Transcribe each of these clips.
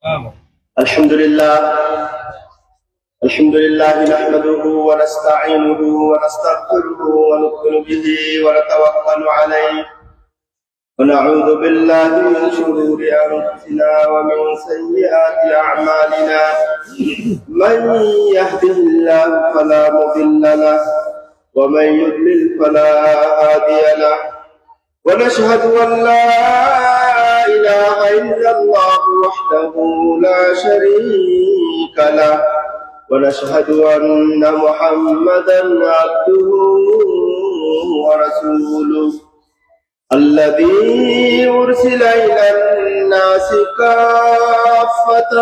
الحمد لله نحمده ونستعينه ونستغفره ونؤمن به ونتوكل عليه ونعوذ بالله من شرور أنفسنا ومن سيئات أعمالنا من يهده الله فلا مضل له ومن يضلل فلا هادي له ونشهد أن لا إله إلا الله وحده لا شريك له ونشهد أن محمدا عبده ورسوله الذي أرسل إلى الناس كافة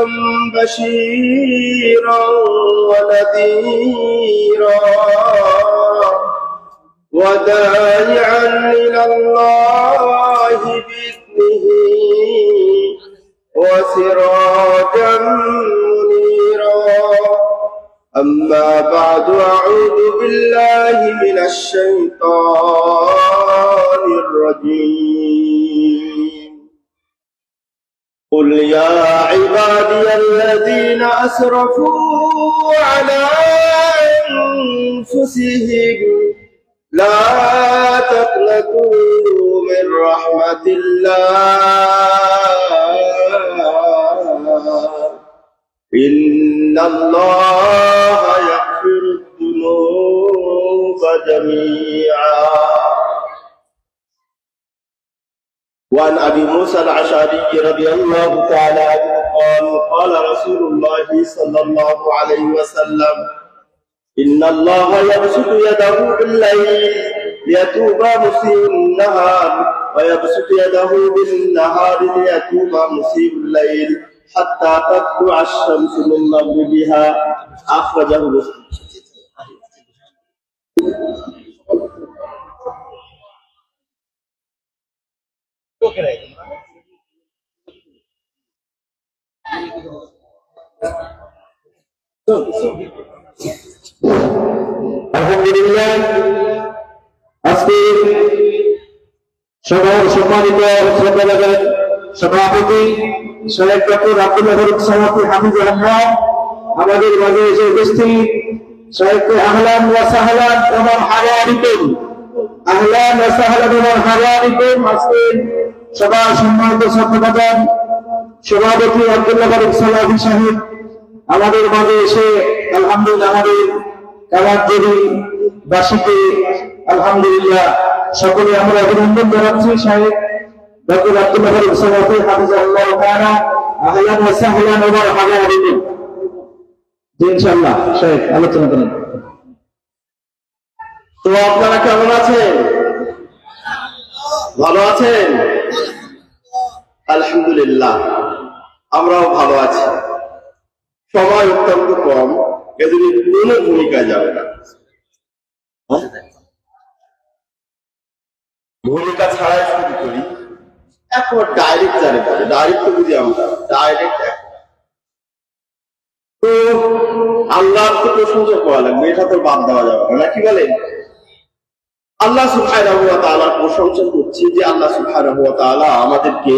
بشيرا ونذيرا وداعيا إلى الله بإذنه وسراجا منيرا أما بعد أعوذ بالله من الشيطان الرجيم قل يا عبادي الذين أسرفوا على أنفسهم لا تقنطوا من رحمة الله إن الله يغفر الذنوب جميعا وعن أبي موسى الأشعري رضي الله تعالى عنه قال رسول الله صلى الله عليه وسلم إن الله يبسط يده بالليل ليتوب مسيء النهار ويبسط يده بالنهار ليتوب مسيء الليل حتى تطلع الشمس من مغربها أخرجه مسلم আলহামদুলিল্লাহ আজকে সম্মানিত সভাপতি শহীদ ডক্টর আব্দুল্লাহ ফারুক সালাফি হাফিজাহুল্লাহ আমাদের মাঝে এসে উপস্থিত শহীদকে আহলান ওয়া সাহলান ওয়া মারহাবা বিকুম আহলান ওয়া সাহলান ওয়া মারহাবা বিকুম আজকে সভা সম্মানিত সভাপতি সভাপতি আব্দুল্লাহ ফারুক সালাফি সাহেব আমাদের মাঝে এসে আলহামদুলিল্লাহ আমাদের কামারজুরি বাসীকে আলহামদুলিল্লাহ সকলে আমরা অভিনন্দন জানাচ্ছি সাহেব ডক্টর আব্দুল্লাহ ফারুক সালাফি হাফিজাহুল্লাহ তাআলা আহলান ওয়া সাহলান ওয়া মারহাবা বিকুম ইনশাআল্লাহ সাহেব আলোচনা করুন। তো আপনারা কেমন আছেন? ভালো আছেন? আলহামদুলিল্লাহ আমরাও ভালো আছি। সময় অত্যন্ত কম, এজন্য কোনো ভূমিকায় যাবে না, ভূমিকা ছাড়াই শুরু করি। এখন ডাইরেক্ট জানে বলে, ডাইরেক্ট তো বুঝি আমরা ডাইরেক্ট। তো আল্লাহর তো প্রশংসা করা লাগবে, এটা তো বাদ দেওয়া যাবে না, নাকি বলেন? আল্লাহ সুবহানাহু ওয়া তাআলার প্রশংসা করছি যে আল্লাহ সুবহানাহু ওয়া তাআলা আমাদেরকে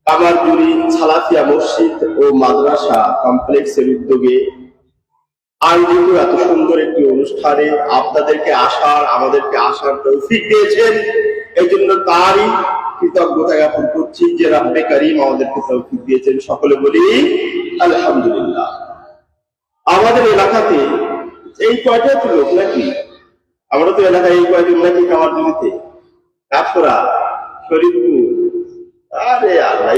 কামারজুরি সালাফিয়া মসজিদ ও মাদ্রাসা কমপ্লেক্সের উদ্যোগে আয়োজিত এত সুন্দর একটি অনুষ্ঠানে আপনাদেরকে আমাদেরকে আসার তৌফিক দিয়েছেন। এই জন্য তারই কৃতজ্ঞতা জ্ঞাপন করছি যে রাব্বে কারীম আমাদেরকে তৌফিক দিয়েছেন। সকলে বলি আলহামদুলিল্লাহ। আমাদের এলাকাতে এই কয়টা লোক নাকি, আমরা তো এলাকায় এই কয়জন নাকি কামারজুরিতে, কাফরা, শরীফপুর, আরে আল্লাহ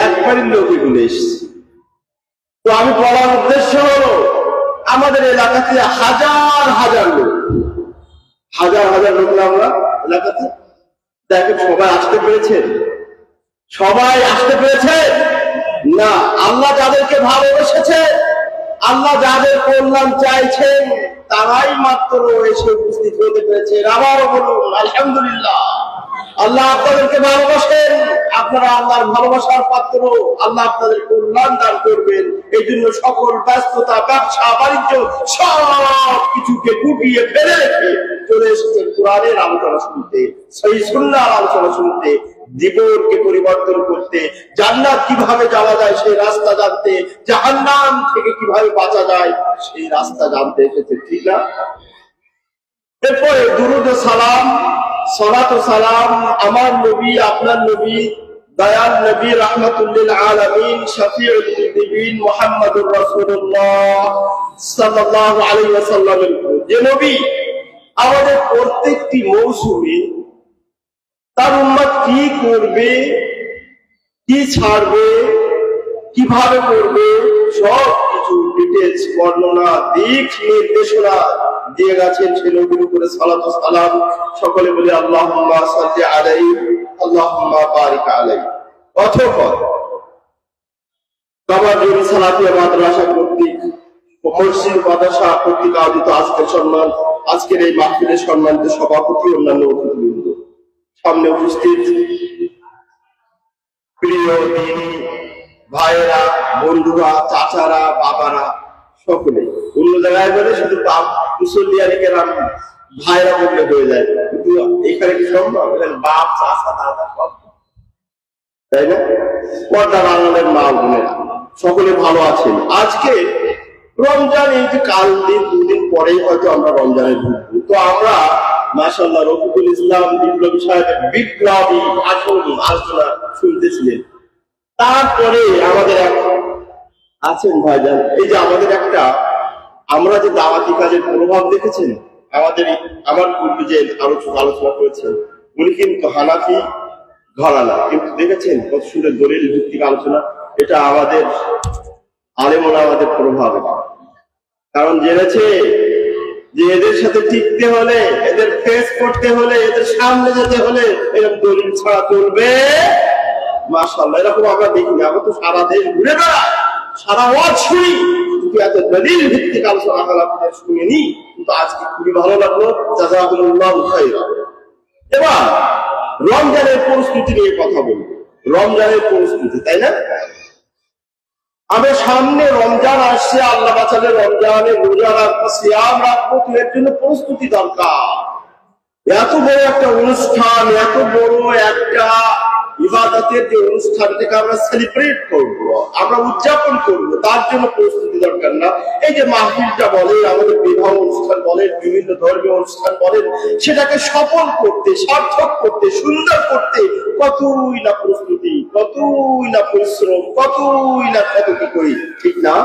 একবারই লোক এগুলো এসছে। তো আমি বলার উদ্দেশ্য হলো আমাদের এলাকাতে হাজার হাজার লোক না আমরা এলাকাতে দেখেন। সবাই আসতে পেরেছেন? সবাই আসতে পেরেছে না? আল্লাহ যাদেরকে ভালোবেসেছে, আল্লাহ যাদের কল্যাণ চাইছেন, তারাই মাত্র এসে উপস্থিত হতে পেরেছেন। আবারও বলুন আলহামদুলিল্লাহ। আল্লাহ আপনাদেরকে ভালোবাসেন, আপনারা আল্লাহর ভালোবাসার পাত্র, আল্লাহ আপনাদের কল্যাণ দান করবেন। এই জন্য সকল ব্যস্ততা, ব্যবসা বাণিজ্য সব কিছুকে গুটিয়ে ফেলে রেখে চলে এসেছেন কোরআনের আলোচনা শুনতে, সহিহ সুন্নাহর আলোচনা শুনতে, জীবনকে পরিবর্তন করতে, জান্নাত কিভাবে যাওয়া যায় সেই রাস্তা জানতে, জাহান্নাম থেকে কিভাবে বাঁচা যায় সেই রাস্তা জানতে এসেছে, ঠিক না? এরপরে দুরুদ ও সালাম, সালাত ও সালাম আমার নবী, আপনার নবী, দয়াল নবী, রাহমাতুল আলামিন, শফিউল মুযনিবিন মুহাম্মদুর রাসূলুল্লাহ সাল্লাল্লাহু আলাইহি ওয়াসাল্লামের উপর, যে নবী আমাদের প্রত্যেকটি মৌসুমে তার উম্মত কি করবে, কি ছাড়বে, কিভাবে করবে, সব কিছু ডিটেইলস বর্ণনা, দিক নির্দেশনা দিয়ে গেছেন সে নবীর উপরে সালাত ও সালাম। সকলে বলে আল্লাহুম্মা সাল্লি আলাইহি, আল্লাহুম্মা বারিক আলাইহি। অতঃপর কামারজুরি সালাফিয়া মাদ্রাসা কর্তৃক, মসজিদ মাদ্রাসা কর্তৃক আয়োজিত আজকের এই মাহফিলের সম্মানিত সভাপতি, অন্যান্য অতিথিবৃন্দ, সামনে উপস্থিত প্রিয় দিনী ভাইয়েরা, বন্ধুরা, চাচারা, বাবারা, সকলে অন্য জায়গায় বলে শুধু মুসল্লিয়ানিকেরাম ভাইরা বললে হয়ে যায়, কিন্তু এখানে কি সম্ভব? বাপ, চাচা, দাদা সব, তাই না? পর্দা বাংলার মা বোনেরা সকলে ভালো আছেন। আজকে রমজান, এই যে কাল দিন দুদিন পরেই হয়তো আমরা রমজানে ঢুকবো, তো আমরা মাশাআল্লাহ রফিকুল ইসলাম বিপ্লবী সাহেবের বিপ্লবী ভাষণ আলোচনা শুনতেছিলেন। তারপরে আমাদের আছেন ভাইজান, এই যে আমাদের একটা, আমরা যে দাওয়াতি কাজের প্রভাব দেখেছেন, আমার পূর্বে যে আলোচনা করেছেন উনি কিন্তু হানাফি ঘরানা, কিন্তু দেখেছেন কত সুন্দর দলিল ভিত্তিক আলোচনা। এটা আমাদের আলেমরা আমাদের প্রভাব, কারণ জেনেছে যে এদের সাথে টিকতে হলে, এদের ফেস করতে হলে, এদের সামনে যেতে হলে এরকম দলিল ছাড়া চলবে। মাশাআল্লাহ, এরকম আমরা দেখিনি। আমরা তো সারা দেশ ঘুরে বেড়াই, সারা ওয়াজ শুনি, কিন্তু এত দলিল ভিত্তিক আলোচনা আপনাদের শুনিনি। কিন্তু আজকে খুবই ভালো লাগলো, জাযাকুমুল্লাহু খাইরান। এবার রমজানের প্রস্তুতি নিয়ে কথা বলবো। রমজানের প্রস্তুতি, তাই না? আমরা সামনে রমজান আসছে, আল্লাহ বাঁচালে রমজানে রোজা রাখবো, সিয়াম রাখবো, তো এর জন্য প্রস্তুতি দরকার। এত বড় একটা অনুষ্ঠান, এত বড় একটা ইবাদতের যে অনুষ্ঠানটাকে আমরা সেলিব্রেট করব, আমরা উদযাপন করব, তার জন্য প্রস্তুতি দরকার না? এই যে মাহফিলটা বলেন, আমাদের বিবাহ অনুষ্ঠান বলেন, বিভিন্ন ধর্মীয় অনুষ্ঠান বলেন, সেটাকে সফল করতে, সার্থক করতে, সুন্দর করতে কতই না প্রস্তুতি, কতই না পরিশ্রম, কতই না কত কি করি, ঠিক না?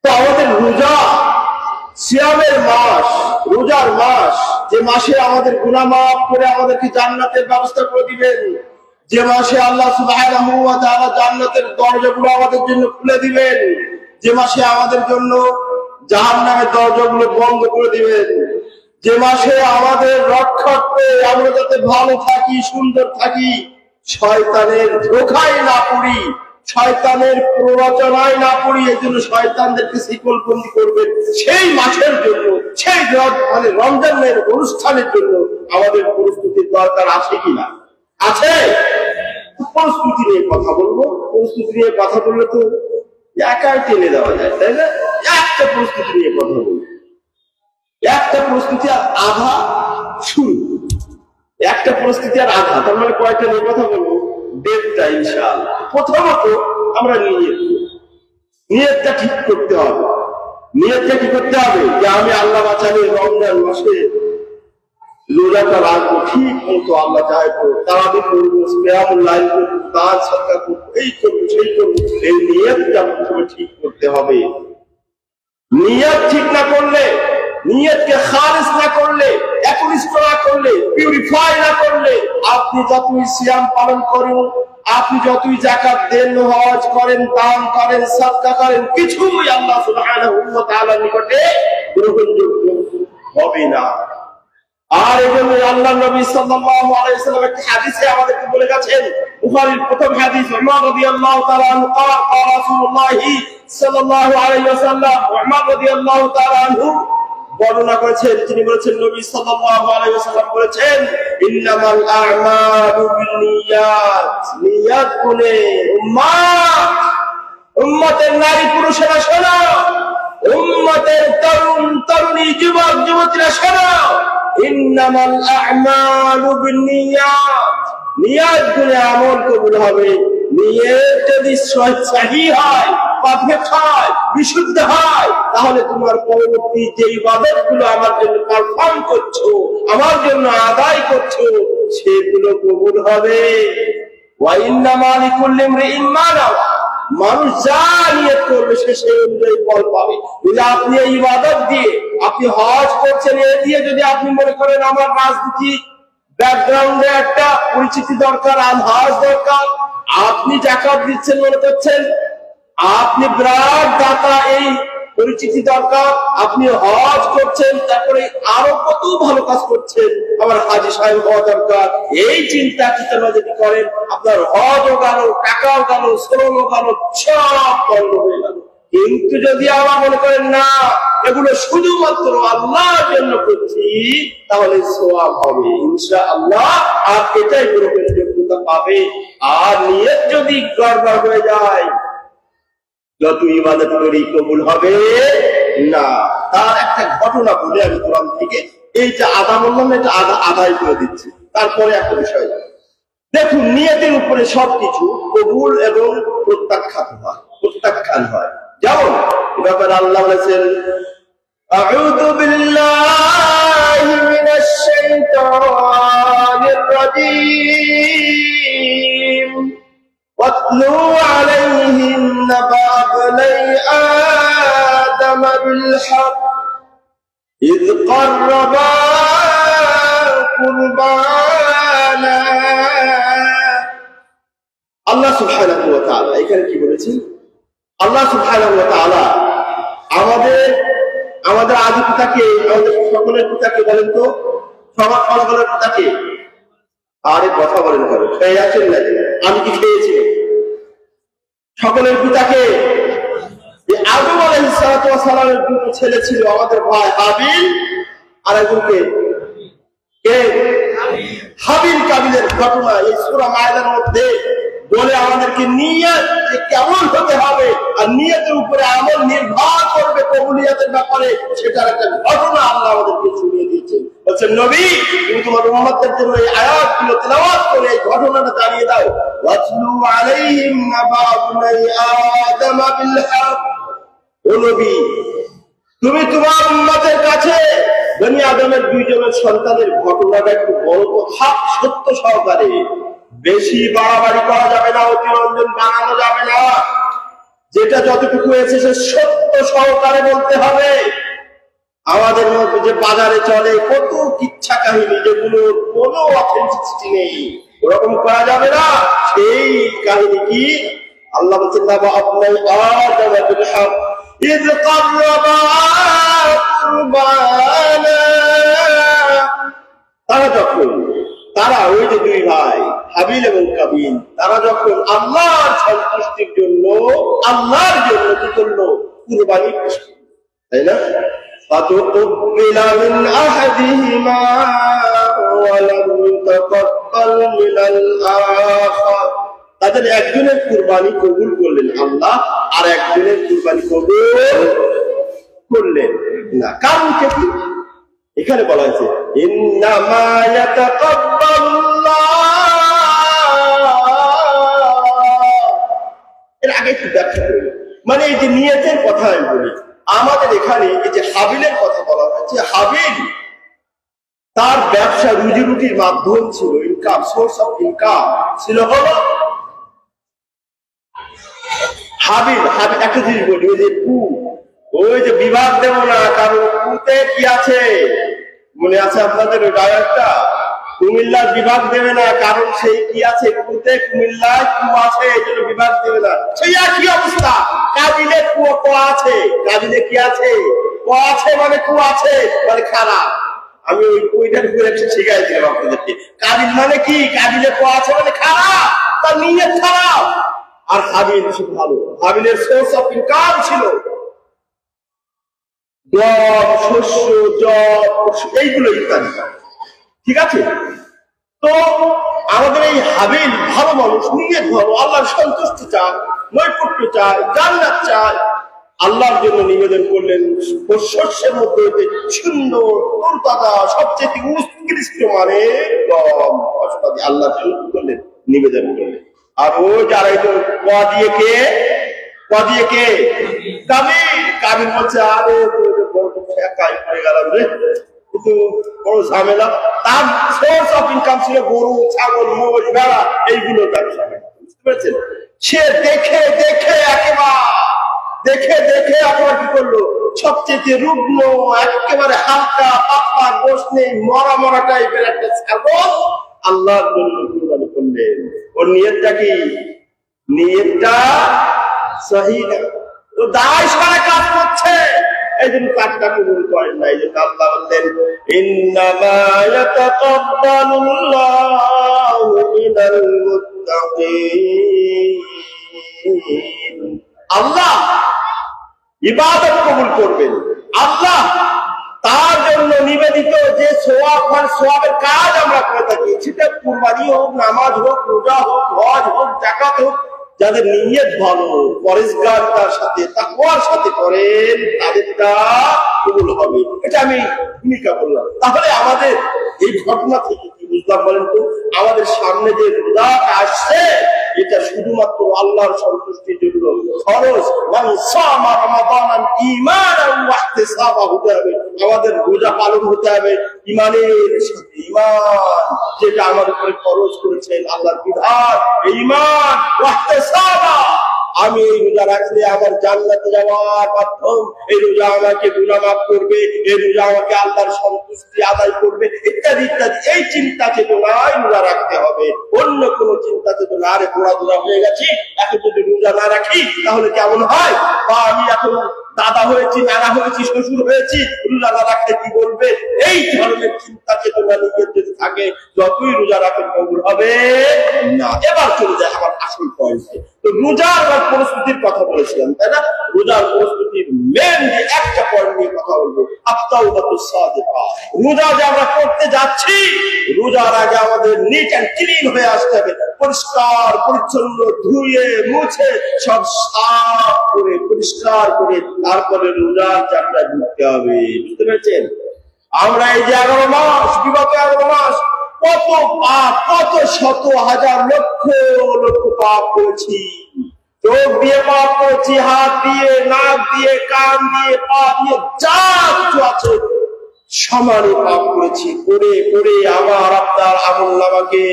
তো আমাদের রোজা, সিয়ামের মাস, রোজার মাস, যে মাসে আমাদের গুনাহ মাফ করে আমাদেরকে জান্নাতের ব্যবস্থা করে দিবেন, যে মাসে আল্লাহ সুবহানাহু ওয়া তাআলা জান্নাতের দরজাগুলো আমাদের জন্য খুলে দিবেন, যে মাসে আমাদের জন্য জাহান্নামের দরজাগুলো বন্ধ করে দিবেন, যে মাসে আমাদের রক্ষার্থে আমরা যাতে ভালো থাকি, সুন্দর থাকি, শয়তানের ধোঁকায় না পড়ি, শয়তানের প্ররোচনায় না পড়ি, এর জন্য শয়তানদেরকে শিকলবন্দি করবেন, সেই মাসের জন্য, সেই মানে রমজানের অনুষ্ঠানের জন্য আমাদের প্রস্তুতির দরকার আছে কিনা? আছে। প্রস্তুতি নিয়ে কথা বলবো। প্রস্তুতি নিয়ে কথা বললে তো একাই টেনে দেওয়া যায়, তাই না? একটা প্রস্তুতি নিয়ে কথা বলবো, একটা প্রস্তুতি আর আধা শুরু, একটা প্রস্তুতি আর আধা, তার মানে কয়টা নিয়ে কথা বলবো? দেড়টা ইনশাআল্লাহ। প্রথমত আমরা নিয়তটা ঠিক করতে হবে। নিয়তটা কি করতে হবে? যে আমি আল্লাহ বাঁচালে রমজান মাসে রোজাটা রাখবো ঠিক মতো, আল্লাহ চায় তো তারাবি করবো, কিয়ামুল লাইল করবো, দান সদকা করবো, এই করবো সেই করবো। এই নিয়তটা প্রথমে ঠিক করতে হবে। নিয়ত ঠিক না করলে, নিয়তকে খালিস না করলে, একনিষ্ঠ না করলে, পিউরিফাই না করলে, আপনি যতই সিয়াম পালন করেন, আপনি যতই যাকাত দেন, হজ করেন, দান করেন, সাদকা করেন, কিছুই আল্লাহ সুবহানাহু ওয়া তাআলার নিকটে গ্রহণযোগ্য হবে না। আর এজন্য আল্লাহর নবী সাল্লাল্লাহু আলাইহি ওয়াসাল্লাম একটা হাদিসে আমাদেরকে বলে গেছেন, বুখারীর প্রথম হাদিস, উমর রাদিয়াল্লাহু তাআলা আনহু قال রাসূলুল্লাহ সাল্লাল্লাহু আলাইহি ওয়াসাল্লাম, উমর রাদিয়াল্লাহু তাআলা আনহু বর্ণনা করেছেন, তিনি বলেছেন, নবী সাল্লাল্লাহু আলাইহি ওয়াসাল্লাম বলেছেন, ইন্নামাল আ'মালু বিন্নিয়াত, নিয়ত গুনে উম্মতের নারী পুরুষেরা শোনো, উম্মতের তরুণ তরুণী যুবক যুবতীরা শোনো, ইন্নামাল আ'মালু বিন্নিয়াত, নিয়ত করে আমল কবুল হবে। নিয়ত যদি সহি হয়, পারফেক্ট হয়, বিশুদ্ধ হয়, তাহলে তোমার পরবর্তী যে ইবাদতগুলো আমার জন্য পারফর্ম করছো, আমার জন্য আদায় করছো, সেগুলো কবুল হবে। ওয়া ইন্নামা লিকুল্লি ইমরিইন মা নাওয়া, মানুষ যা নিয়ত করবে সে সেই অনুযায়ী ফল পাবে। যদি আপনি এই ইবাদত দিয়ে আপনি হজ করছেন, এ দিয়ে যদি আপনি মনে করেন আমার রাজনীতি ব্যাকগ্রাউন্ডে একটা পরিচিতি দরকার, হজ দরকার, আপনি যাকাত দিচ্ছেন মনে করছেন, আপনি বিরাট দাতা, এই পরিচিতি দরকার, আপনি হজ করছেন, তারপরে আরো কত ভালো কাজ করছেন, আমার হাজি সাহেব হওয়া দরকার, এই চিন্তা চেতনা যদি করেন, আপনার হজও গেল, টাকাও গেল, শ্রমও গেল, সব বন্ধ হয়ে গেল। কিন্তু যদি আবার মনে করেন না, এগুলো শুধুমাত্র আল্লাহর জন্য করছি, তাহলে সওয়াব হবে ইনশাআল্লাহ, আর এটাই গ্রহণের যোগ্যতা পাবে। আর নিয়ত যদি গড়বড় হয়ে যায়, যত ইবাদত করি কবুল হবে না। তার একটা ঘটনা বলে আমি কোরআন থেকে, এই যে আদা বললাম, এটা আদায় করে দিচ্ছি। তারপরে একটা বিষয়, দেখুন নিয়তের উপরে সবকিছু কবুল এবং প্রত্যাখ্যান হয়। যেমন ব্যাপারে আল্লাহ বলেছেন, আউযু বিল্লাহি মিনাশ শাইতানির রাজীম واتلو عليهم نبأ ابني آدم بالحق إذ قربا قربانا। আল্লাহ সুবহানাহু ওয়া তাআলা এখানে কি বলেছেন? আল্লাহ সুবহানাহু ওয়া তাআলা আমাদের আদি পিতাকে, আমাদের সকলের পিতাকে বলেন তো, সকলের পিতাকে, আরে কথা বলেন কেন, খেয়ে আছেন না? আমি কি খেয়েছি? সকলের পিতাকে, আদম আলাইহিস সালামের দুটো ছেলে ছিল, আমাদের ভাই হাবিল আর একজনকে হাবিল কাবিলের ঘটনা এই সূরা মায়দার মধ্যে বলে আমাদেরকে নিয়ত কেমন হতে হবে আর নিয়তের উপরে আমল নির্ভর করবে কবুলিয়াতের ব্যাপারে, সেটার একটা ঘটনা আল্লাহ আমাদেরকে শুনিয়ে দিয়েছেন। বলছেন, নবী তুমি তোমার উম্মতদের জন্য এই আয়াতগুলো তেলাওয়াত করে এই ঘটনাটা জানিয়ে দাও। ওয়াতলু আলাইহিম নাবা ইবনাই আদম বিল হক, ও নবী তুমি তোমার উম্মতের কাছে বনি আদমের দুইজনের সন্তানের ঘটনাটা একটু বড় কথা, সত্য সহকারে, বেশি বাড়াবাড়ি করা যাবে না, অতিরঞ্জন বানানো যাবে না, যেটা যতটুকু হয়েছে সে সত্য সহকারে বলতে হবে। আমাদের মধ্যে যে বাজারে চলে কত কিচ্ছা কাহিনী, যেগুলোর কোনো অথেন্টিসিটি নেই, ওরকম করা যাবে না। সেই কাহিনী কি? আল্লাহ বলছেন, না আপনার আদম বিল হক ইয ক্বাররাবা কুরবানা, তারা ওই যে দুই ভাই হাবিল এবং কাবিল, তারা যখন আল্লাহর সন্তুষ্টির জন্য, আল্লাহর জন্য কি করলো? কুরবানি পেশ করলো, তাই না? فَتُقُبِّلَ مِنْ أَحَدِهِمَا وَلَمْ يُتَقَبَّلْ مِنَ الْآخَرِ, তাদের একজনের কুরবানি কবুল করলেন আল্লাহ, আর একজনের কুরবানি কবুল করলেন না। কারণটা কি? এখানে বলা হয়েছে, ইন্নামা ইয়াতাকাব্বালুল্লাহ। এর আগে একটু ব্যাখ্যা করি, মানে এই যে নিয়তের কথা আমি বলি, আমাদের এখানে এই যে হাবিলের কথা বলা হয়েছে, হাবিল তার ব্যবসা রুজি রুটির মাধ্যম ছিল, ইনকাম, সোর্স অফ ইনকাম ছিল হলো হাবিল। একটা জিনিস বলি, ওই যে ওই যে বিভাগ দেব না, কারণ কুতে কি আছে মনে আছে আপনাদের? ওই ডায়ারটা কুমিল্লার বিভাগ দেবে না, কারণ সেই কি আছে কুতে, কুমিল্লায় কু আছে, এই জন্য বিভাগ দেবে না। সেই একই অবস্থা কাবিলে কু আছে, কাবিলে কি আছে? ক আছে মানে কু আছে মানে খারাপ। আমি ওইটার উপরে একটু শিখাই দিলাম আপনাদেরকে। কাবিল মানে কি? কাবিলে ক আছে মানে খারাপ, তার নিয়ত খারাপ। আর হাবিল ছিল ভালো, হাবিলের সোর্স অফ ইনকাম ছিল জব, শস্য, জব, এইগুলো ইত্যাদি, ঠিক আছে? তো আমাদের এই হাবিল ভালো মানুষ, নিয়ত ভালো, আল্লাহর সন্তুষ্টি চায়, নৈকট্য চায়, জান্নাত চায়, আল্লাহর জন্য নিবেদন করলেন শস্যের মধ্যে হইতে সুন্দর তরতাজা সবচেয়ে উৎকৃষ্ট মানের গম আল্লাহর জন্য কি করলেন নিবেদন করলেন। আর ও যারা ক দিয়ে কে কাবিল বলছে আরে একাই পড়ে গেলাম রে, কিন্তু বড় ঝামেলা। তার সোর্স অফ ইনকাম ছিল গরু ছাগল মোষ ভেড়া এইগুলোর ব্যবসা, বুঝতে পেরেছেন? সে দেখে আপনার কি করলো সবচেয়ে রুগ্ন একেবারে হালকা পাতলা গোশ নেই মরা টাইপের একটা ছাগল আল্লাহর জন্য কুরবানি করলেন। ওর নিয়তটা কি? নিয়তটা সহি না, তো দায় সারা কাজ করছে, এই জন্য কাজটা কবুল করেন না। এই জন্য আল্লাহ বললেন ইন্নামা ইয়াতাকাব্বালুল্লাহু মিনাল মুত্তাকিন। আল্লাহ ইবাদত কবুল করবেন, আল্লাহ তার জন্য নিবেদিত যে সোয়াবের কাজ আমরা করে থাকি, সেটা কুরবানি হোক, নামাজ হোক, রোজা হোক, হজ হোক, যাকাত হোক, যাদের নিয়ত ভালো পরেজগারতার সাথে তাকওয়ার সাথে করেন তাদেরটা কবুল হবে। এটা আমি ভূমিকা বললাম। তাহলে আমাদের এই ঘটনা থেকে কি বুঝলাম বলেন তো? আমাদের সামনে যে রোজা আসছে এটা শুধুমাত্র আল্লাহর সন্তুষ্টির জন্য খরচ। মান সামা রমাদানান ঈমানান ওয়া ইহতিসাবা হতে হবে। আমাদের রোজা পালন হতে হবে ঈমানের সাথে। ঈমান যেটা আমাদের উপরে খরচ করেছেন আল্লাহর বিধান, ঈমান ওয়া ইহতিসাবা। আমি এই রোজা রাখলে আমার জান্নাতে যাওয়ার মাধ্যম, এই রোজা আমাকে গুনাহ মাফ করবে, এই রোজা আমাকে আল্লাহর সন্তুষ্টি আদায় করবে, ইত্যাদি ইত্যাদি। এই চিন্তা চেতনায় রোজা রাখতে হবে। অন্য কোন চিন্তা চেতনা আরে পোড়াদোড়া হয়ে গেছি, এখন যদি রোজা না রাখি তাহলে কেমন হয়, বা আমি এখন দাদা হয়েছি, নানা হয়েছি, শ্বশুর হয়েছি, রোজা না রাখতে কি বলবে, এই ধরনের চিন্তা চেতনা নিজের যদি থাকে যতই রোজা রাখতে কবুল হবে না। এবার চলে যায় আমার আসল পয়েন্টে। তো রোজার প্রস্তুতির কথা বলেছিলাম, তাই না? রোজার প্রস্তুতির মেন যে একটা পয়েন্ট নিয়ে কথা বলবো, আত-তাওবাতুস সাদিকা। রোজা যে আমরা করতে যাচ্ছি, রোজার আগে আমাদের নিট অ্যান্ড ক্লিন হয়ে আসতে হবে, পরিষ্কার পরিচ্ছন্ন ধুয়ে মুছে সব সাফ করে পরিষ্কার করে তারপরে রোজার যাত্রা ঢুকতে হবে। বুঝতে পেরেছেন? আমরা এই যে 11 মাস, বিগত 11 মাস কত পাপ, কত শত হাজার লক্ষ লক্ষ পাপ করেছি। চোখ দিয়ে পাপ করেছি, হাত দিয়ে, নাক দিয়ে, কান দিয়ে, পা দিয়ে, যা কিছু আছে সমানে পাপ করেছি। করে আবার আপনার আমলনামাকে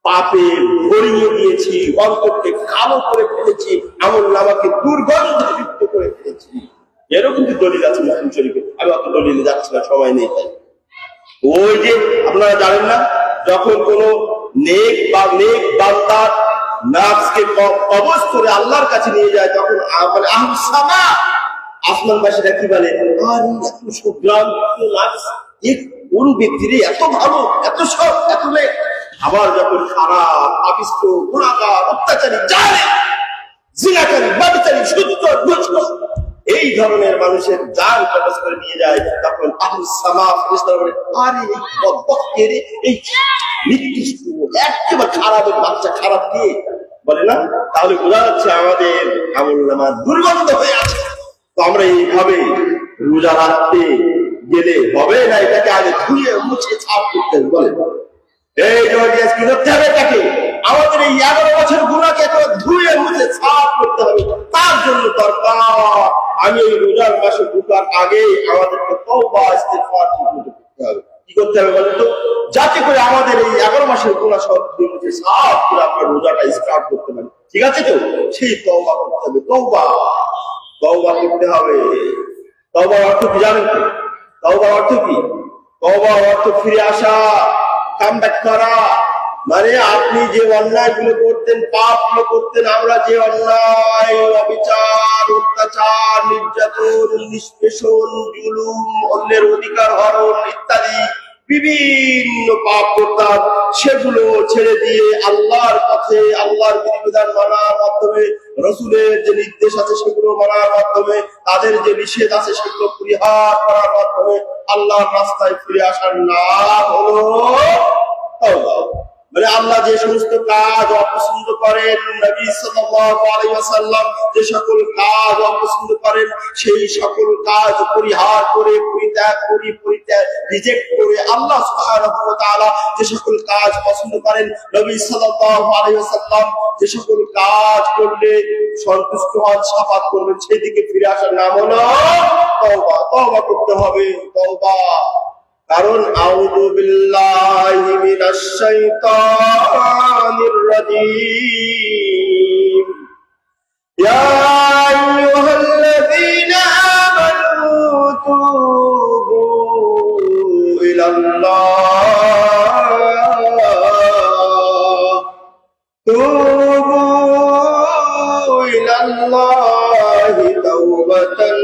পাপে ভরিয়ে দিয়েছি, অন্তরকে কালো করে ফেলেছি, আমলনামাকে দুর্গন্ধযুক্ত করে ফেলেছি। এরও কিন্তু দলিল আছে মুসলিম শরীফে। আমি অত দলিলে যাচ্ছি না, সময় নেই। তাই ওই যে আপনারা জানেন না, যখন কোন নেক বান্দার নাফসকে কবজ করে আল্লাহর কাছে নিয়ে যায়, তখন মানে আহলুস সামা আসমানবাসীরা কি বলে, আর এত সুগ্রাম নাফস, এই কোন ব্যক্তিরে এত ভালো, এত সৎ, এত নেক। আবার যখন খারাপ, পাপিষ্ঠ, গুনাহগার, অত্যাচারী, জালেম, জিনাকারী, ব্যভিচারী, সুদখোর, ঘুষখোর এই ধরনের মানুষের জান কবজ করে নিয়ে যায়, তখন আহলুস সামা ফেরেশতারা বলে, আরে এই বদবখতের, এই নিকৃষ্ট একেবারে খারাপের বাচ্চা, খারাপ কে বলে না? তাহলে বোঝা যাচ্ছে আমাদের আমলনামা দুর্গন্ধ হয়ে আছে। তো আমরা এইভাবে রোজা রাখতে গেলে হবে না, এটাকে আগে ধুয়ে মুছে সাফ করতে হবে। বলে এই কি করতে হবে? এটাকে আমাদের এই 11 বছর গুনাহকে ধুয়ে মুছে সাফ করতে হবে। তার জন্য দরকার আমি এই রোজার মাসে ঢোকার আগে আমাদেরকে তওবা ইস্তিগফার করতে হবে। কি করতে হবে বলেন তো? যাতে করে আমাদের এই 11 মাসের গুনাহ সব ধুয়ে মুছে সাফ করে আমরা রোজাটা স্টার্ট করতে পারি। ঠিক আছে তো? সেই তওবা করতে হবে। তওবা করতে হবে। তওবার অর্থ কি জানেন? তওবার অর্থ কি? তওবার অর্থ ফিরে আসা, কামব্যাক করা। মানে আপনি যে অন্যায় গুলো করতেন, পাপ গুলো করতেন, আমরা যে অন্যায়, অবিচার, অত্যাচার, নির্যাতন, নিষ্পেষণ, জুলুম, অন্যের অধিকার হরণ ইত্যাদি বিভিন্ন পাপ করতাম, সেগুলো ছেড়ে দিয়ে আল্লাহর পথে, আল্লাহর বিধিবিধান মানার মাধ্যমে, রাসূলের যে নির্দেশ আছে সেগুলো মানার মাধ্যমে, তাদের যে নিষেধ আছে সেগুলো পরিহার করার মাধ্যমে আল্লাহর রাস্তায় ফিরে আসার নাম হলো তওবা। মানে আল্লাহ যে সমস্ত কাজ অপছন্দ করেন, নবী সাল্লাল্লাহু আলাইহি ওয়াসাল্লাম যে সকল কাজ অপছন্দ করেন, সেই সকল কাজ পরিহার করে, পরিত্যাগ রিজেক্ট করে আল্লাহ সুবহানাহু ওয়া তাআলা যে সকল কাজ পছন্দ করেন, নবী সাল্লাল্লাহু আলাইহি ওয়াসাল্লাম যে সকল কাজ করলে সন্তুষ্ট হন, শাফাত করবেন, সেদিকে ফিরে আসার নাম হলো তওবা। তওবা করতে হবে, তওবা। কারণ আউযু বিল্লাহি মিনাশ শাইতানির রাজীম। ইয়া আইয়ুহাল্লাযীনা আমানু তুবু ইলাল্লাহি তাওবাতান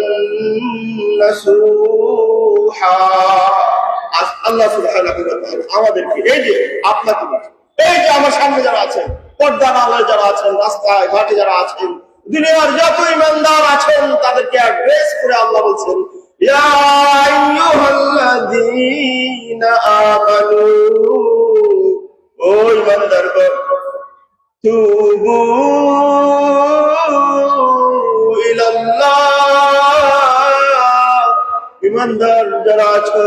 নাসুহা। আল্লাহ সুবহানাহু ওয়া তাআলা আমাদেরকে এই যে আপনাকে, এই যে আমার সামনে যারা আছেন, পর্দার আড়ালে যারা আছেন, রাস্তায় ঘাটে যারা আছেন, দুনিয়ার যত ঈমানদার আছেন, তাদেরকে অ্যাড্রেস করে আল্লাহ বলছেন, ইয়া আইয়ুহাল্লাযীনা আমানু, ও ঈমানদারগণ, তুবু ইলাল্লাহ, ঈমানদার যারা আছো,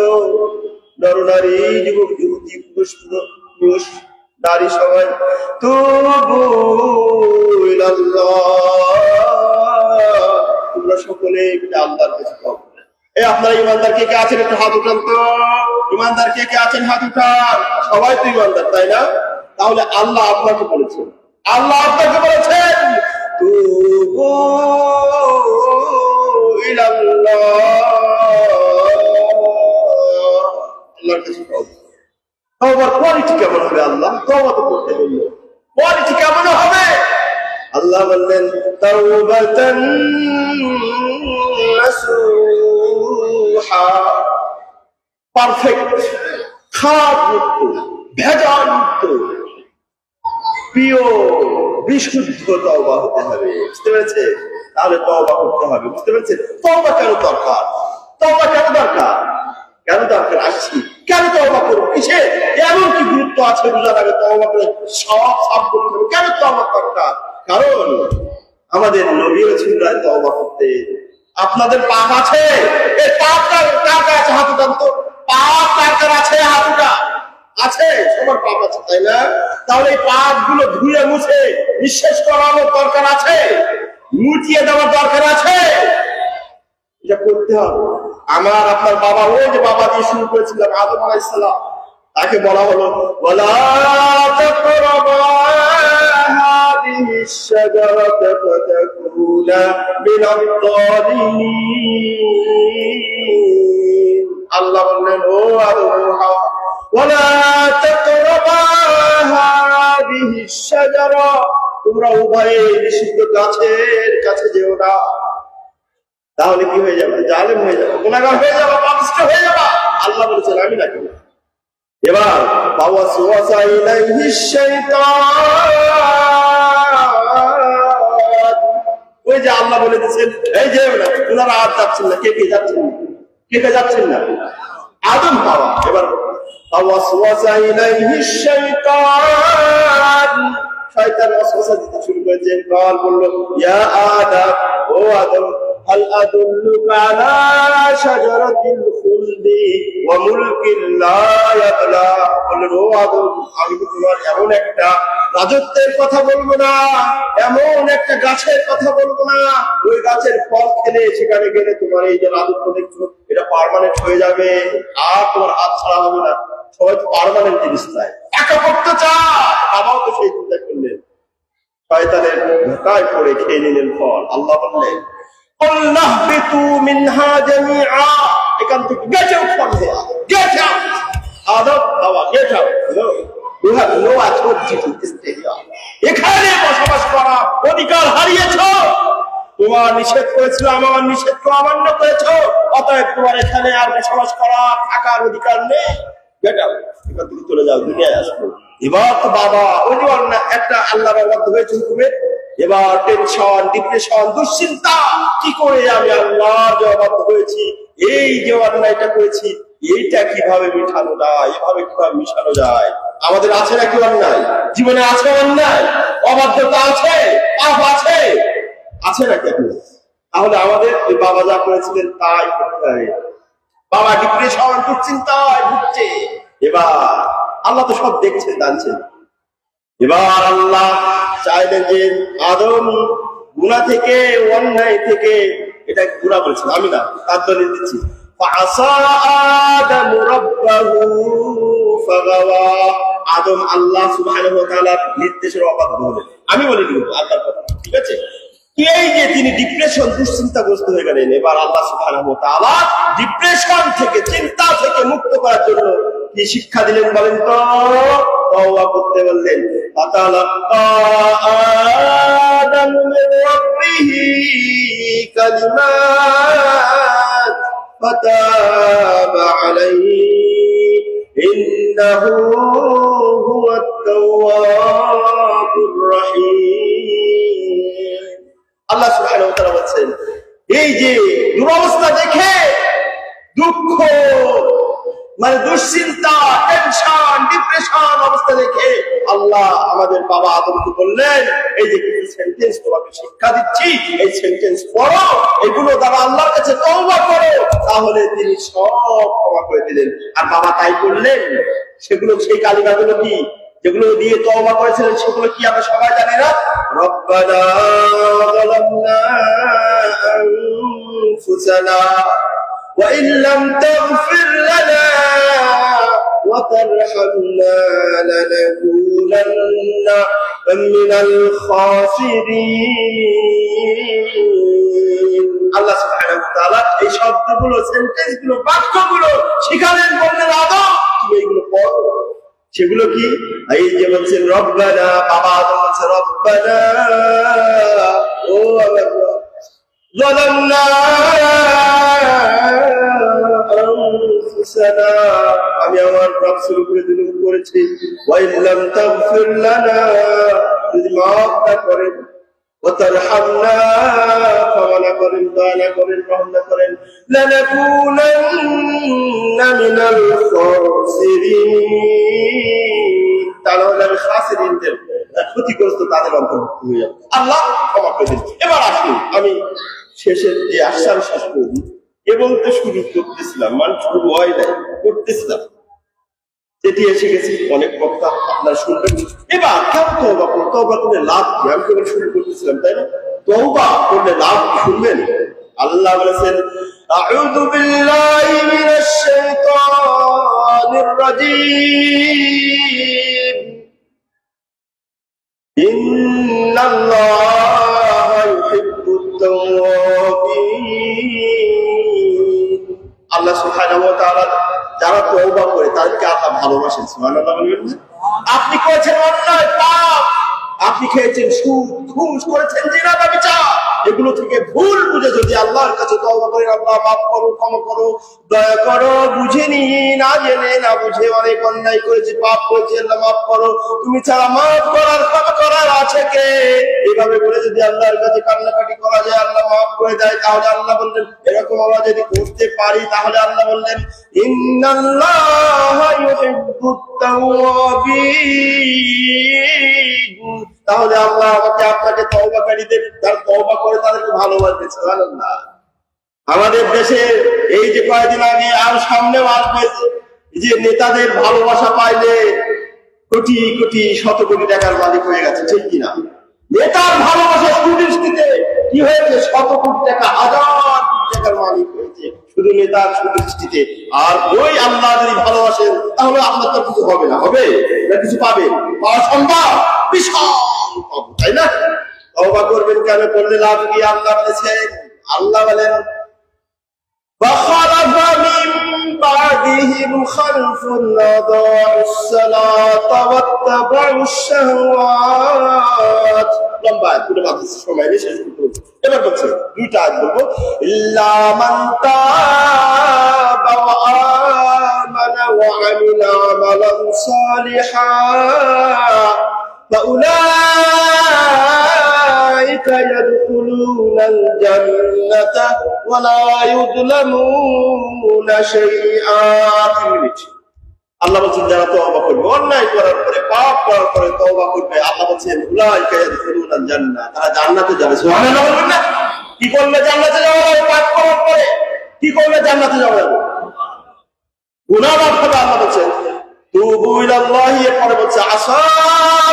নরনারী, যুবক যুবতী, পুরুষ নারী, সবাই তুবু ইলাল্লাহ, তোমরা সকলে আল্লাহর কাছে তওবা করো। এই আপনারা ঈমানদার কে কে আছেন একটু হাত উঠান তো। ঈমানদার কে কে আছেন হাত উঠান। সবাই তো ঈমানদার, তাই না? তাহলে আল্লাহ আপনাকে বলেছেন, তুবু ইলাল্লাহ, আল্লাহর কাছে তওবা। তওবার কোয়ালিটি কেমন হবে? আল্লাহ তওবা তো করতে বললো, কোয়ালিটি কেমন হবে? আল্লাহ বললেন তাওবাতান নাসুহা, পারফেক্ট, খারাপ মুক্ত, ভেজাল মুক্ত, পিওর, বিশুদ্ধ তওবা হতে হবে। বুঝতে পেরেছে? তাহলে তওবা করতে হবে। বুঝতে পেরেছে? তওবা কেন দরকার? তওবা কেন দরকার? কেন দরকার? আসছি কেন তওবা করবো, কিসে এমন কি গুরুত্ব আছে বুঝার আগে তওবা করে সব সাফ করতে হবে। কেন তওবা দরকার? কারণ আমাদের নবী রাসূলুল্লাহ তওবা করতে। আপনাদের পাপ আছে, এই পাপটা কার কাছে হাত উঠান তো। পাপ কার কার আছে? হাত উঠা আছে, সবার পাপ আছে, তাই না? তাহলে এই পাপ গুলো ধুয়ে মুছে নিঃশেষ করানোর দরকার আছে, মুটিয়ে দেওয়ার দরকার আছে। এটা করতে হবে। আমার আপনার বাবা, ওই যে বাবা দিয়ে শুরু করেছিলাম, আদম আলাইহিস সালাম, তাকে বলা হলো ওয়ালা তাকরাবা হাদিহিশ শাজারাতা ফাতাকুনা মিনাল যালিমিন। আল্লাহ বললেন, ও আদম ও হাওয়া, ওয়ালা তাকরাবা হাদিহিশ শাজারা, তোমরা উভয়ে নিষিদ্ধ গাছের কাছে যেও না। তাহলে কি হয়ে যাবে? জালেম হয়ে যাবে, গুনাহগার হয়ে যাবে, পাপিষ্ঠ হয়ে যাবে। আল্লাহ বলেছেন আমি নাকি। এবার ফাওয়াসওয়াসা ইলাইহিশ শাইতান, ওই যে আল্লাহ বলে দিয়েছেন, এই যে ওনারা আর যাচ্ছেন না, কে কে যাচ্ছেন না? কে কে যাচ্ছেন না? আদম হাওয়া। এবার ফাওয়াসওয়াসা ইলাইহিশ শাইতান, শয়তান ওয়াসওয়াসা দিতে শুরু করেছে। কাল বলল, ইয়া আদম, ও আদম, হাল আদুল্লুকা আলা শাজারাতিল খুলদি ওয়া মুলকিন লা ইয়াবলা। বললেন, ও আদম, আমি কি তোমার এমন একটা রাজত্বের কথা বলবো না, এমন একটা গাছের কথা বলবো না, ওই গাছের ফল খেলে সেখানে গেলে তোমার এই যে রাজত্ব দেখছো, এটা পার্মানেন্ট হয়ে যাবে, আর তোমার হাত ছাড়া হবে না। সবাই তো পার্মানেন্ট জিনিস চায়, একা করতে চায়। বাবাও তো সেই চিন্তা করলেন, শয়তানের ধোঁকায় পড়ে খেয়ে নিলেন ফল। আল্লাহ বললেন, এখান থেকে get out from here, get out, Adam Hawa, get out. You have no authority to stay here. এখানে বসবাস করা অধিকার হারিয়েছো। তোমার নিষেধ করেছিলাম, আমার নিষেধকে অমান্য করেছো, অতএব তোমার এখানে আর বসবাস করা, থাকার অধিকার নেই। গেট আউট, এখান থেকে চলে যাও, দুনিয়ায় আসবো। এবার তো বাবা ওই যে একটা আল্লাহর অবাধ্য হয়েছে হুকুমে। এবার টেনশন, ডিপ্রেশন, দুশ্চিন্তা, কি করে আমি আল্লাহর যে অবাধ্য হয়েছি, এই যে অন্যায়টা করেছি, এইটা কিভাবে মিটানো যায়, এভাবে কিভাবে মিশানো যায়। আমাদের আছে নাকি অন্যায়? জীবনে আছে অন্যায়, অবাধ্যতা আছে, পাপ আছে, আছে নাকি এখন? তাহলে আমাদের ওই বাবা যা করেছিলেন তাই করতে হবে। বাবা ডিপ্রেশন, দুশ্চিন্তায় ভুগছে। এবার আল্লাহ তো সব দেখছেন, জানছেন। এবার আল্লাহ চাইলেন যে আদম গুনাহ থেকে, অন্যায় থেকে, এটা গুনাহ বলছেন, আমি না, তার দলিল দিচ্ছি। আদম আল্লাহ সুবহানাহু ওয়া তাআলার নির্দেশের অবাধ্য হলেন। আমি বলি কিন্তু আল্লাহর কথা, ঠিক আছে? এই যে তিনি ডিপ্রেশন, দুশ্চিন্তাগ্রস্ত হয়ে গেলেন, এবার আল্লাহ সুবহানাহু ওয়া তাআলা ডিপ্রেশন থেকে, চিন্তা থেকে মুক্ত করার জন্য কি শিক্ষা দিলেন বলেন তো? তওবা করতে বললেন। ফাতালাক্কা আদামু মির রাব্বিহি কালিমাত ফাতাবা আলাইহি ইন্নাহু হুয়াত তাওয়াবুর রহিম। আল্লাহ সুবহানাহু ওয়া তাআলা বলেন, এই যে দুরবস্থা দেখে, দুঃখ মানে দুশ্চিন্তা, টেনশন, ডিপ্রেশন অবস্থা দেখে আল্লাহ আমাদের বাবা আদমকে বললেন, এই যে কিছু সেন্টেন্স তোমাকে শিক্ষা দিচ্ছি, এই সেন্টেন্স পড়ো, এগুলো দ্বারা আল্লাহর কাছে তওবা করো, তাহলে তিনি সব ক্ষমা করে দিলেন। আর বাবা তাই করলেন। সেগুলো, সেই কালিমাগুলো কি, যেগুলো দিয়ে তওবা করেছিলেন, সেগুলো কি আমরা সবাই জানি না? রব্বানা যালামনা আনফুসানা ওয়া ইন লাম তাগফির লানা ওয়া তারহামনা লানাকুনান্না মিনাল খাসিরিন। আল্লাহ সুবহানাহু ওয়া তাআলা এই শব্দগুলো, সেন্টেন্সগুলো, বাক্যগুলো শিখালেন, বললেন আদম তুমি এইগুলো পড়ো। সেগুলো কি? এই যে বলছেন রব্বানা, বাবা আদম বলছে রব্বানা, ও আল্লাহ, যালামনা আনফুসানা, আমি আমার নফসের উপরে জুলুম করেছি, ওয়া ইন লাম তাগফির লানা, যদি মাফ না করেন, ওয়া তারহামনা, ক্ষমা না করেন, দয়া না করেন, রহম না করেন, লানাকুনান্না মিনাল খাসিরিন, তাহলে আমি খাসিরিনদের, ক্ষতিগ্রস্ত তাদের অন্তর্ভুক্ত হয়ে যাব। আল্লাহ ক্ষমা করে দিন। এবার আসুন আমি শেষের যে আশ্বাস শেষ করি, এবং তো শুরু করতেছিলাম, মানে শুরু হয় নাই, করতেছিলাম, যেটি এসে গেছি, অনেক বক্তা আপনারা শুনবেন। এবার কেন তওবা করো? তওবা করলে লাভ কি? আমি কেবল শুরু করতেছিলাম, তাই না? তওবা করলে লাভ কি শুনবেন? আল্লাহ বলেছেন, আউযু বিল্লাহি মিনাশ শাইতানির রাজীম, ইন্নাল্লাহা ইউহিব্বুত তাওয়াবিন। আল্লাহ সুবহানাহু ওয়া তাআলা যারা তওবা করে তাদেরকে আল্লাহ ভালোবাসেন। সুবহানাল্লাহ বলবেন না? আপনি করেছেন অন্যায়, পাপ, আপনি খেয়েছেন সুদ, ঘুষ করেছেন, জিনা, ব্যভিচার, এগুলো থেকে ভুল বুঝে যদি আল্লাহর কাছে তওবা করেন, আল্লাহ মাফ করো, ক্ষমা করো, দয়া করো, বুঝিনি, না জেনে না বুঝে অনেক অন্যায় করেছি, পাপ করেছি, আল্লাহ মাফ করো, তুমি ছাড়া মাফ করার, ক্ষমা করার আছে কে? এইভাবে বলে যদি আল্লাহর কাছে কান্নাকাটি করা যায়, আল্লাহ মাফ করে দেয়, তাহলে আল্লাহ বললেন, এরকম আমরা যদি করতে পারি, তাহলে আল্লাহ বললেন, ইন্নাল্লাহা ইউহিব্বুত তাওয়াবিন। তাহলে আল্লাহ আমাকে, আপনাকে তওবাকারীদের, যারা তওবা করে তাদেরকে ভালোবাসবে। সুবহানাল্লাহ। আমাদের দেশে এই যে কয়েকদিন আগে, আর সামনেও আসবে, যে নেতাদের ভালোবাসা পাইলে কোটি কোটি, শত কোটি টাকার মালিক হয়ে গেছে, ঠিক কিনা? নেতার ভালোবাসা সুদৃষ্টিতে কি হয়েছে? শত কোটি টাকা, হাজার কোটি টাকার মালিক হয়েছে শুধু নেতার সুদৃষ্টিতে। আর ওই আল্লাহ যদি ভালোবাসেন, তাহলে আপনার তো কিছু হবে না, হবে না, কিছু পাবে, পাওয়া সম্ভব, বিশাল পাবো, তাই না? তওবা করবেন কেন? করলে লাভ কি? আল্লাহ বলেছেন, আল্লাহ বলেন, فخلف من بعدهم خلف أضاعوا الصلاة واتبعوا الشهوات। লম্বা পুরো বাকি সময় নেই, শেষ করতে। এবার বলছে দুইটা আয়াত বলবো, ইল্লা মান তাবা ওয়া আমানা ওয়া আমিলা আমালান সালিহান فأولئك يدخلون الجنة ولا يظلمون شيئا। আল্লাহ বলছেন যারা তওবা করবে, অন্যায় করার পরে পাপ করার পরে তওবা করবে, আল্লাহ বলছেন উলাইকা ইয়াদখুলুনাল জান্নাহ, তারা জান্নাতে যাবে। সুবহানাল্লাহ বলবেন না? কি করলে জান্নাতে যাওয়া যাবে? পাপ করার পরে কি করলে জান্নাতে যাওয়া যাবে? গুনাহ মাফ হবে। আল্লাহ বলছেন তুবু ইলাল্লাহি, এরপরে বলছে আসা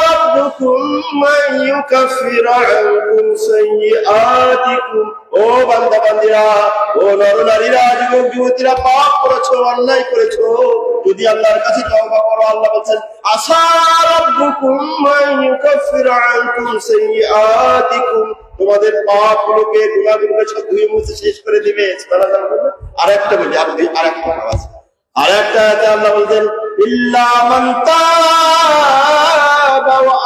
রাব্বুকুম মান ইউকাফিরা আনকুম সাইয়্যাতিকুম। ও বান্দা বান্দীরা, ও নরনারীরা, যুবক যুবতীরা, পাপ করেছো, অন্যায় করেছো, যদি আল্লাহর কাছে তওবা করো, আল্লাহ বলছেন আসা রাব্বুকুম মান ইউকাফিরা আনকুম সাইয়্যাতিকুম, তোমাদের পাপগুলোকে, গুনাহগুলোকে সব ধুয়ে মুছে শেষ করে দিবে। সুবহানাল্লাহ। আরেকটা বলি, আরেকটা আছে, আরেকটা আয়াতে আল্লাহ বলছেন ইল্লা মান তাবা ওয়া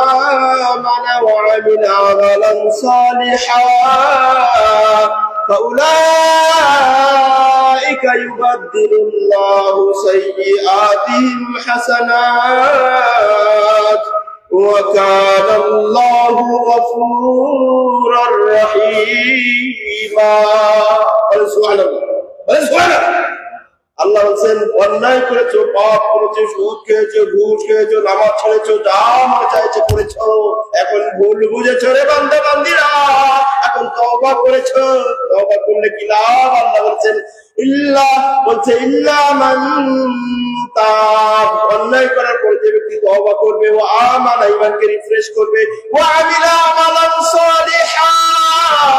আমানা ওয়া আমিলা আমালান সালিহান ফাউলাইকা ইউবাদদিলুল্লাহু সাইয়্যাতিহিম হাসানাত ওয়া কানা আল্লাহু গফুরার রহিমা। সুবহানাল্লাহ, সুবহানাল্লাহ। আল্লাহ বলছেন অন্যায় করেছো, পাপ করেছো, সুদ খেয়েছো, ঘুষ খেয়েছো, নামাজ ছেড়েছো, যা মনে চাইছে করেছো, এখন ভুল বুঝেছো রে বান্দা বান্দীরা, এখন তওবা করেছো, তওবা করলে কি লাভ? আল্লাহ বলছেন ইল্লা মান তাব, অন্যায় করার পরে যে ব্যক্তি তওবা করবে, ও আমানা, ঈমানকে রিফ্রেশ করবে, ওয়া আমিলা আমালান সালিহান,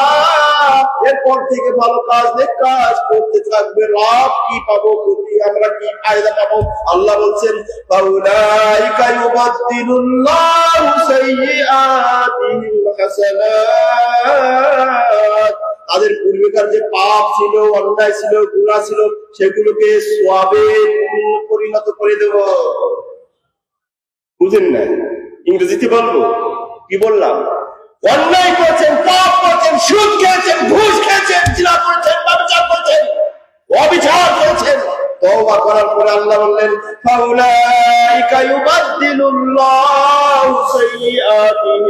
এরপর থেকে ভালো কাজ, নেক কাজ করতে থাকবে, লাভ কি পাবো, ক্ষতি আমরা কি ফায়দা পাবো? আল্লাহ বলছেন ফাউলাইকা ইউবাদদিলুল্লাহু সাইয়্যাতিহিম হাসানাত, তাদের পূর্বেকার যে পাপ ছিল, অন্যায় ছিল, গুনাহ ছিল, সেগুলোকে সওয়াবে পরিণত করে দেব। বুঝেন না? ইংরেজিতে বলবো, কি বললাম? অন্যায় করেছেন, পাপ করেছেন, সুদ খেয়েছেন, ঘুষ খেয়েছেন, জিনা করেছেন, ব্যভিচার করেছেন, অবিচার করেছেন, তওবা করার পরে আল্লাহ বললেন ফাউলাইকা ইউবাদদিলুল্লাহু সাইয়্যাতিহিম